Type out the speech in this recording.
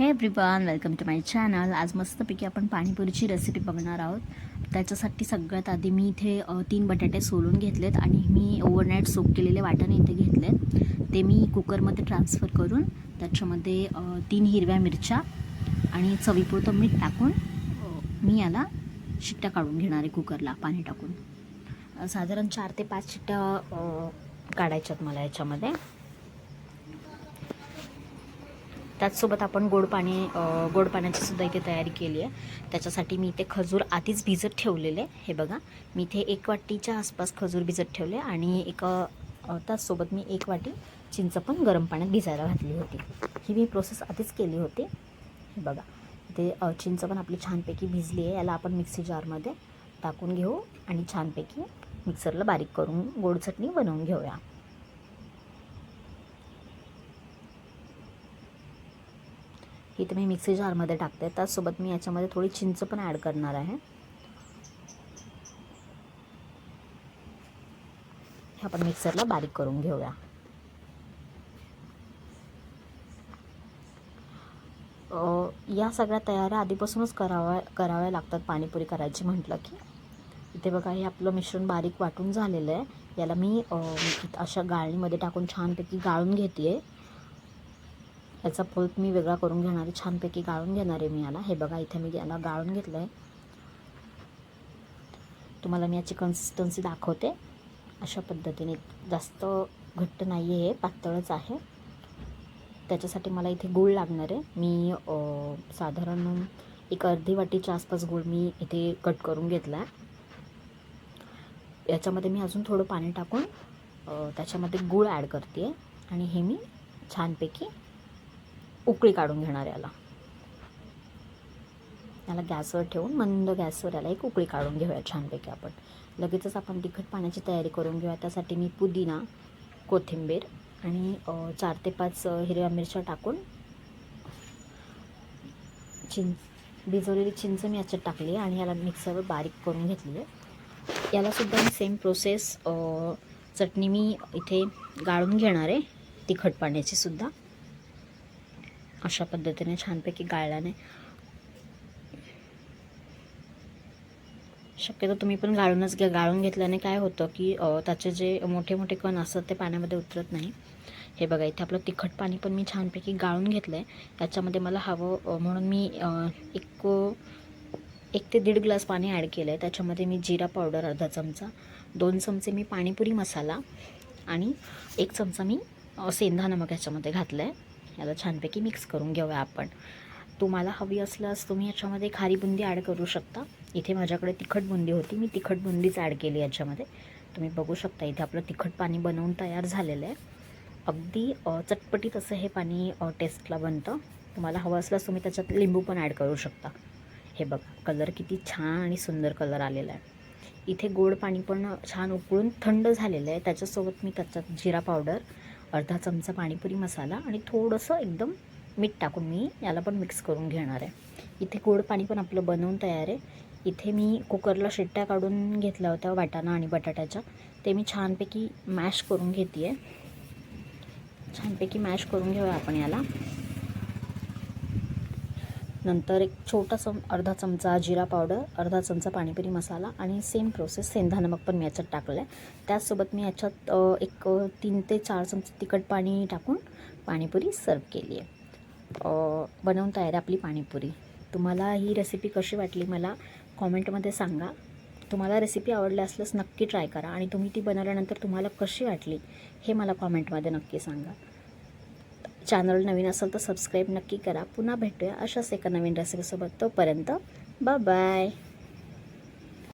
हे everyone, welcome to my channel. आज मस्तपैकी आपण पाणीपुरीची रेसिपी बघणार आहोत. त्याच्यासाठी सगळ्यात आधी मी इथे 3 बटाटे सोलून घेतलेत आणि मी ओव्हरनाईट सोक केलेले वाटाणे इथे घेतलेत. ते मी कुकरमध्ये ट्रान्सफर करून त्याच्यामध्ये 3 हिरव्या मिरच्या आणि चवीपुरतं मीठ टाकून मी याला शिट्ट्या काढून घेणार आहे कुकरला पाणी टाकून. साधारण 4 ते 5 शिट्ट्या काढायच्यात मला याच्यामध्ये. त्याचसोबत आपण गोड पाण्याची सुद्धा इथे तयारी केली आहे. त्याच्यासाठी मी इथे खजूर आधीच भिजत ठेवलेले. हे बघा, मी इथे 1 वाटीच्या आसपास खजूर भिजत ठेवले आणि त्याचसोबत मी 1 वाटी चिंच पण गरम पाण्यात भिजायला घातली होती. ही मी प्रोसेस आधीच केली होती. हे बघा, इथे चिंच पण आपली छानपैकी भिजली आहे. याला आपण मिक्सी जारमध्ये टाकून घेऊ आणि छानपैकी मिक्सरला बारीक करून गोड चटणी बनवून घेऊया. इथे मी मिक्सी जारमध्ये टाकते. त्याचसोबत मी याच्यामध्ये थोडी चिंच पण ॲड करणार आहे. हे आपण मिक्सरला बारीक करून घेऊया. या सगळ्या तयाऱ्या आधीपासूनच कराव्या लागतात पाणीपुरी करायची म्हटलं की. इथे बघा, हे आपलं मिश्रण बारीक वाटून झालेलं आहे. याला मी अशा गाळणीमध्ये टाकून छानपैकी गाळून घेते आहे. याचा पल्प मी वेगळा करून घेणार आहे. छानपैकी गाळून घेणार आहे मी याला. हे बघा, इथे मी याला गाळून घेतलं आहे. तुम्हाला मी याची कन्सिस्टन्सी दाखवते. अशा पद्धतीने, जास्त घट्ट नाही आहे, पातळच आहे. त्याच्यासाठी मला इथे गूळ लागणार आहे. मी साधारण 1 अर्धी वाटीच्या आसपास गूळ मी इथे कट करून घेतला आहे. याच्यामध्ये मी अजून थोडं पाणी टाकून त्याच्यामध्ये गूळ ॲड करते आहे आणि हे मी छानपैकी उकळी काढून घेणार. याला गॅसवर ठेवून मंद गॅसवर याला एक उकळी काढून घेऊया छानपैकी. आपण लगेचच तिखट पाण्याची तयारी करून घेऊया. त्यासाठी मी पुदिना, कोथिंबीर आणि 4 ते 5 हिरव्या मिरच्या टाकून भिजवलेली चिंच मी याच्यात टाकली आणि याला मिक्सरवर बारीक करून घेतली आहे. यालासुद्धा मी सेम प्रोसेस, चटणी मी इथे गाळून घेणार आहे तिखट पाण्याची सुद्धा. अशा पद्धतीने छानपैकी गाळल्याने, शक्यतो तुम्ही पण गाळूनच घ्या. गाळून घेतल्याने काय होतं की त्याचे जे मोठे मोठे कण असतात ते पाण्यामध्ये उतरत नाही. हे बघा, इथे आपलं तिखट पाणी पण मी छानपैकी गाळून घेतलं आहे. याच्यामध्ये मला हवं म्हणून मी 1 ते 1.5 ग्लास पाणी ॲड केलं आहे. त्याच्यामध्ये मी जिरा पावडर अर्धा चमचा, 2 चमचे मी पाणीपुरी मसाला आणि 1 चमचा मी सेंधा नमक याच्यामध्ये घातलं आहे. याला छानपैकी मिक्स करून घेऊया आपण. तुम्हाला हवी असल्यास तुम्ही याच्यामध्ये खारी बुंदी ॲड करू शकता. इथे माझ्याकडे तिखट बुंदी होती, मी तिखट बुंदीच ॲड केली याच्यामध्ये. तुम्ही बघू शकता, इथे आपलं तिखट पाणी बनवून तयार झालेलं आहे. अगदी चटपटीत असं हे पाणी टेस्टला बनतं. तुम्हाला हवं असल्यास तुम्ही त्याच्यात लिंबू पण ॲड करू शकता. हे बघा, कलर किती छान आणि सुंदर कलर आलेला आहे. इथे गोड पाणी पण छान उकळून थंड झालेलं आहे. त्याच्यासोबत मी त्याच्यात जिरा पावडर, अर्धा चमचा पाणीपुरी मसाला आणि थोडंसं एकदम मीठ टाकून मी याला पण मिक्स करून घेणार आहे. इथे गोड पाणी पण आपलं बनवून तयार आहे. इथे मी कुकरला शिट्ट्या काढून घेतल्या होत्या वाटाणा आणि बटाट्याच्या. ते मी छानपैकी मॅश करून घेते आहे. छानपैकी मॅश करून घेऊया आपण याला. नंतर एक छोटासा अर्धा चमचा जिरा पावडर, अर्धा चमचा पाणीपुरी मसाला आणि सेम प्रोसेस सेंधा नमक पण मी याच्यात टाकलं आहे. त्याचसोबत मी याच्यात 3 ते 4 चमचे तिखट पाणी टाकून पाणीपुरी सर्व केली आहे. बनवून तयार आपली पाणीपुरी. तुम्हाला ही रेसिपी कशी वाटली मला कॉमेंटमध्ये सांगा. तुम्हाला रेसिपी आवडली असल्यास नक्की ट्राय करा आणि तुम्ही ती बनवल्यानंतर तुम्हाला कशी वाटली हे मला कॉमेंटमध्ये नक्की सांगा. चॅनल नवीन असेल तर सबस्क्राईब नक्की करा. पुन्हा भेटूया अशाच एका नवीन रेसिपीसोबत. तोपर्यंत बाय बाय.